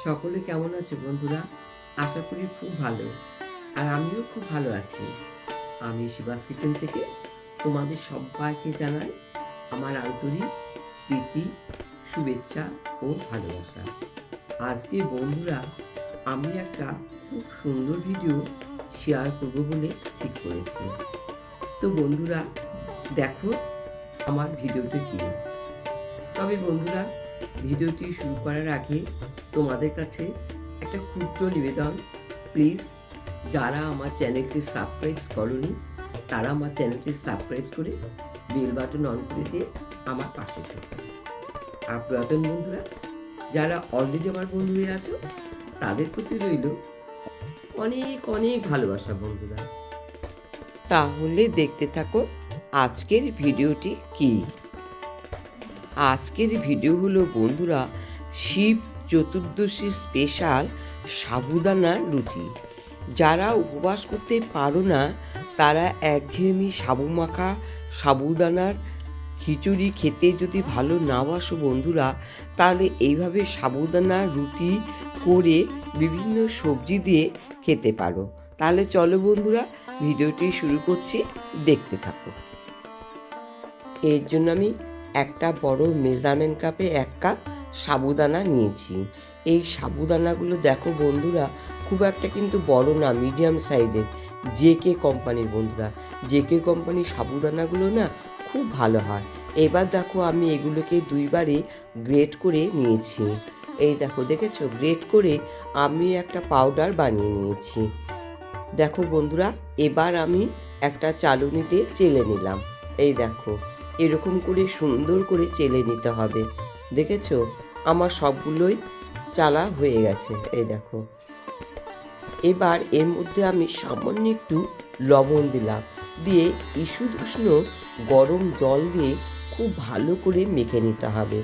সকলে কেমন আছে বন্ধুরা? আশা করি খুব ভালো। আর আমিও খুব ভালো আছি। আমি শিবাস কিচেন থেকে তোমাদের সবাইকে জানাই আমার আন্তরিক প্রীতি, শুভেচ্ছা ও ভালোবাসা। আজকে বন্ধুরা আমি একটা খুব সুন্দর ভিডিও শেয়ার করব বলে ঠিক করেছি। তো বন্ধুরা দেখো আমার ভিডিওটা কি। তবে বন্ধুরা ভিডিওটি শুরু করার আগে তোমাদের কাছে একটা ক্ষুদ্র নিবেদন, প্লিজ যারা আমার চ্যানেলটি সাবস্ক্রাইব করোনি তারা আমার চ্যানেলটি সাবস্ক্রাইব করে বেল বাটন অন করে দিয়ে আমার পাশে থাকো। আর পুরাতন বন্ধুরা যারা অলরেডি আমার বন্ধু হয়ে আছো তাদের প্রতি রইল অনেক অনেক ভালোবাসা বন্ধুরা। তাহলে দেখতে থাকো আজকের ভিডিওটি কি। আজকের ভিডিও হলো বন্ধুরা শিব চতুর্দশী স্পেশাল সাবুদানার রুটি। যারা উপবাস করতে পারো না তারা একঘেয়েমি সাবু মাখা সাবুদানার খিচুড়ি খেতে যদি ভালো না বাসো বন্ধুরা, তাহলে এইভাবে সাবুদানার রুটি করে বিভিন্ন সবজি দিয়ে খেতে পারো। তাহলে চলো বন্ধুরা ভিডিওটি শুরু করছি, দেখতে থাকো। এর জন্য আমি একটা বড় মেজারমেন্ট কাপে 1 কাপ সাবুদানা নিয়েছি। এই সাবুদানাগুলো দেখো বন্ধুরা খুব একটা কিন্তু বড় না, মিডিয়াম সাইজের। জেকে কোম্পানির বন্ধুরা, জেকে কোম্পানির সাবুদানাগুলো না খুব ভালো হয়। এবার দেখো আমি এগুলোকে 2 বারে গ্রেট করে নিয়েছি। এই দেখো দেখেছো, গ্রেট করে আমি একটা পাউডার বানিয়ে নিয়েছি। দেখো বন্ধুরা এবার আমি একটা চালুনিতে চেলে নিলাম। এই দেখো এরকম করে সুন্দর করে চেলে নিতে হবে। দেখেছো আমার সবগুলোই চালা হয়ে গেছে। এই দেখো এবার এর মধ্যে আমি সামান্য একটু লবণ দিলাম, দিয়ে ঈষৎ উষ্ণ গরম জল দিয়ে খুব ভালো করে মেখে নিতে হবে।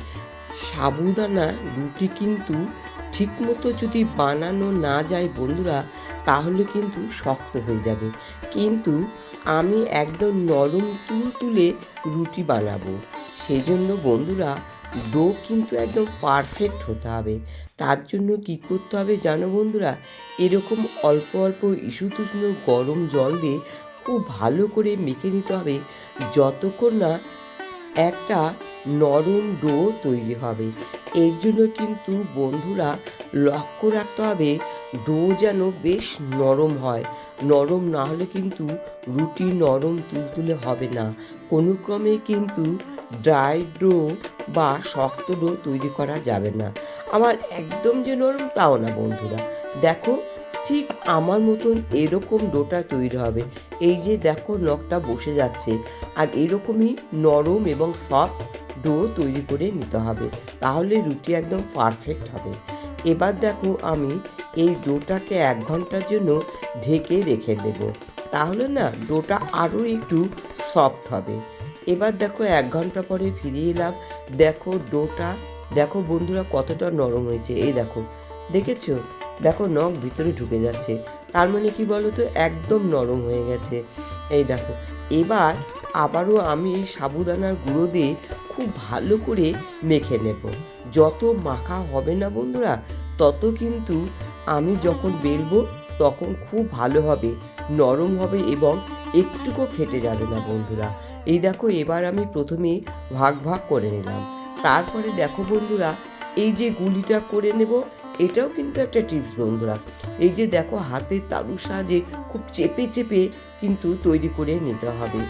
সাবুদানা রুটি কিন্তু ঠিকমতো যদি বানানো না যায় বন্ধুরা তাহলে কিন্তু শক্ত হয়ে যাবে। কিন্তু আমি একদম নরম তুলতুলে রুটি বানাবো, সেই জন্য বন্ধুরা ডো কিন্তু একদম পারফেক্ট হতে হবে। তার জন্য কি করতে হবে জানো বন্ধুরা, এরকম অল্প অল্প ঈষৎ উষ্ণ গরম জল দিয়ে খুব ভালো করে মেখে নিতে হবে যতক্ষণ না একটা নরম ডো তৈরি হবে। এর জন্য কিন্তু বন্ধুরা লক্ষ্য রাখতে হবে ডো যেন বেশ নরম হয়। নরম না হলে কিন্তু রুটি নরম তুলতুলে হবে না। কোনো ক্রমে কিন্তু ড্রাই ডো বা শক্ত ডো তৈরি করা যাবে না। আমার একদম যে নরম তাও না বন্ধুরা, দেখো ঠিক আমার মতন এরকম ডোটা তৈরি হবে। এই যে দেখো নখটা বসে যাচ্ছে, আর এরকমই নরম এবং সফট ডো তৈরি করে নিতে হবে, তাহলে রুটি একদম পারফেক্ট হবে। এবার দেখো আমি এই ডোটাকে 1 ঘন্টার জন্য ঢেকে রেখে দেব, তাহলে না ডোটা আরও একটু সফট হবে। এবার দেখো 1 ঘন্টা পরে ফিরে এলাম। দেখো ডোটা দেখো বন্ধুরা কতটা নরম হয়েছে। এই দেখো দেখেছো, দেখো নখ ভিতরে ঢুকে যাচ্ছে, তার মানে কি বলো তো একদম নরম হয়ে গেছে। এই দেখো এবার আবারও আমি এই সাবুদানার গুঁড়ো দিয়ে খুব ভালো করে মেখে নেব। যত মাখা হবে না বন্ধুরা তত কিন্তু আমি যখন বেলবো তখন খুব ভালো হবে, নরম হবে এবং একটুকু ফেটে যাবে না বন্ধুরা। এই দেখো এবার আমি প্রথমে ভাগ ভাগ করে নিলাম। তারপরে দেখো বন্ধুরা এই যে গুলিটা করে নেব, এটাও কিন্তু একটা টিপস বন্ধুরা। এই যে দেখো হাতের তালুর সাহায্যে খুব চেপে চেপে কিন্তু তৈরি করে নিতে হবে।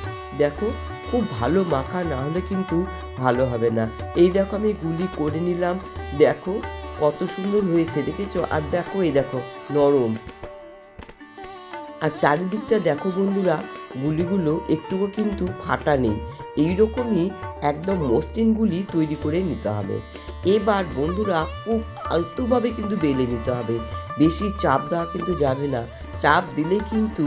দেখো খুব ভালো মাখা না হলে কিন্তু ভালো হবে না। এই দেখো আমি গুলি করে নিলাম, দেখো কত সুন্দর হয়েছে দেখেছো। আর দেখো এই দেখো নরম, আর চারিদিকটা দেখো বন্ধুরা গুলিগুলো একটুকু কিন্তু ফাটা নেই। এইরকমই একদম মসৃণ গুলি তৈরি করে নিতে হবে। এবার বন্ধুরা খুব আলতোভাবে কিন্তু বেলে নিতে হবে, বেশি চাপ দেওয়া কিন্তু যাবে না। চাপ দিলে কিন্তু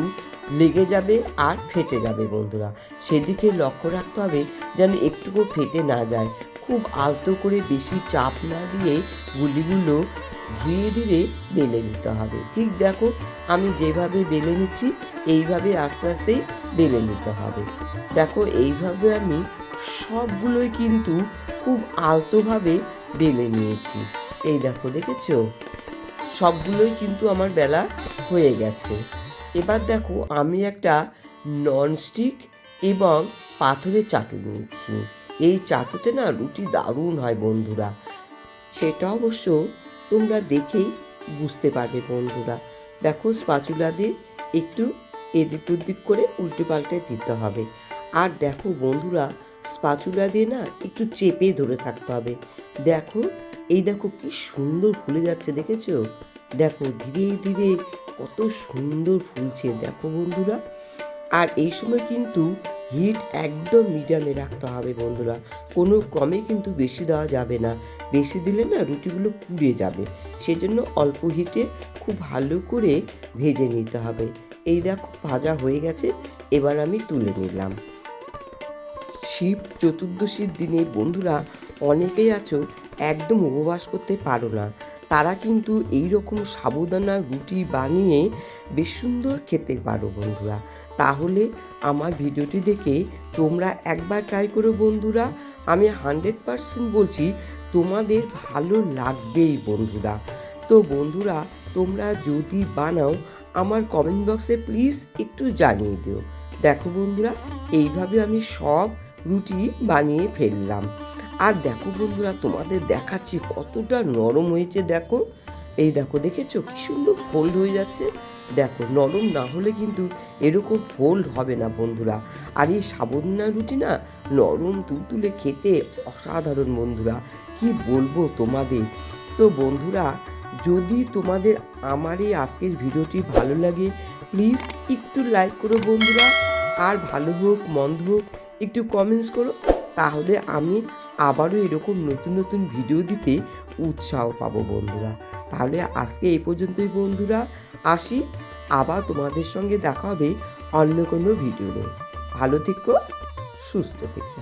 লেগে যাবে আর ফেটে যাবে বন্ধুরা, সেদিকে লক্ষ্য রাখতে হবে যেন একটুকু ফেটে না যায়। খুব আলতো করে বেশি চাপ না দিয়ে গুলিগুলো ধীরে ধীরে বেলে নিতে হবে। ঠিক দেখো আমি যেভাবে বেলে নিচ্ছি এইভাবে আস্তে আস্তেই বেলে নিতে হবে। দেখো এইভাবে আমি সবগুলোই কিন্তু খুব আলতোভাবে বেলে নিয়েছি। এই দেখো দেখেছো, সবগুলোই কিন্তু আমার বেলা হয়ে গেছে। এবার দেখো আমি একটা ননস্টিক এবং পাথরের চাটু নিয়েছি। এই চাটুতে না রুটি দারুণ হয় বন্ধুরা, সেটা অবশ্য তোমরা দেখেই বুঝতে পারবে বন্ধুরা। দেখো স্প্যাচুলা দিয়ে একটু এদিক ওদিক করে উল্টে পাল্টে দিতে হবে। আর দেখো বন্ধুরা, স্প্যাচুলা দিয়ে না একটু চেপে ধরে থাকতে হবে। দেখো এই দেখো কি সুন্দর ফুলে যাচ্ছে, দেখেছো? দেখো ধীরে ধীরে কত সুন্দর ফুলছে দেখো বন্ধুরা। আর এই সময় কিন্তু হিট একদম মিডিয়ামে রাখতে হবে বন্ধুরা, কোনো ক্রমে কিন্তু বেশি দেওয়া যাবে না। বেশি দিলে না রুটিগুলো পুড়ে যাবে, সেজন্য অল্প হিটে খুব ভালো করে ভেজে নিতে হবে। এই দেখো ভাজা হয়ে গেছে, এবার আমি তুলে নিলাম। শিব চতুর্দশীর দিনে বন্ধুরা অনেকেই আছো একদম উপবাস করতে পারো না, তারা কিন্তু এই রকম সাবুদানা রুটি বানিয়ে বেশ সুন্দর খেতে পারো বন্ধুরা। তাহলে আমার ভিডিওটি দেখে তোমরা একবার ট্রাই করো বন্ধুরা, আমি 100% বলছি তোমাদের ভালো লাগবেই বন্ধুরা। তো বন্ধুরা, তোমরা যদি বানাও আমার কমেন্ট বক্সে প্লিজ একটু জানিয়ে দিও। দেখো বন্ধুরা, এইভাবে আমি সব রুটি বানিয়ে ফেললাম। আর দেখো বন্ধুরা, তোমাদের দেখাচ্ছি কতটা নরম হয়েছে। দেখো এই দেখো, দেখেছো কি সুন্দর ফোল্ড হয়ে যাচ্ছে। দেখো নরম না হলে কিন্তু এরকম ফোল্ড হবে না বন্ধুরা। আর এই সাবুদানা রুটি না নরম তুলতুলে খেতে অসাধারণ বন্ধুরা, কি বলবো তোমাদের। তো বন্ধুরা, যদি তোমাদের আমার এই আজকের ভিডিওটি ভালো লাগে প্লিজ একটু লাইক করো বন্ধুরা। আর ভালো হোক মন্দ হোক একটু কমেন্টস করো, তাহলে আমি আবারও এরকম নতুন নতুন ভিডিও দিতে উৎসাহ পাবো বন্ধুরা। তাহলে আজকে এই পর্যন্তই বন্ধুরা, আসি। আবার তোমাদের সঙ্গে দেখা হবে অন্য কোনো ভিডিও নিয়ে। ভালো থেকো, সুস্থ থেকো।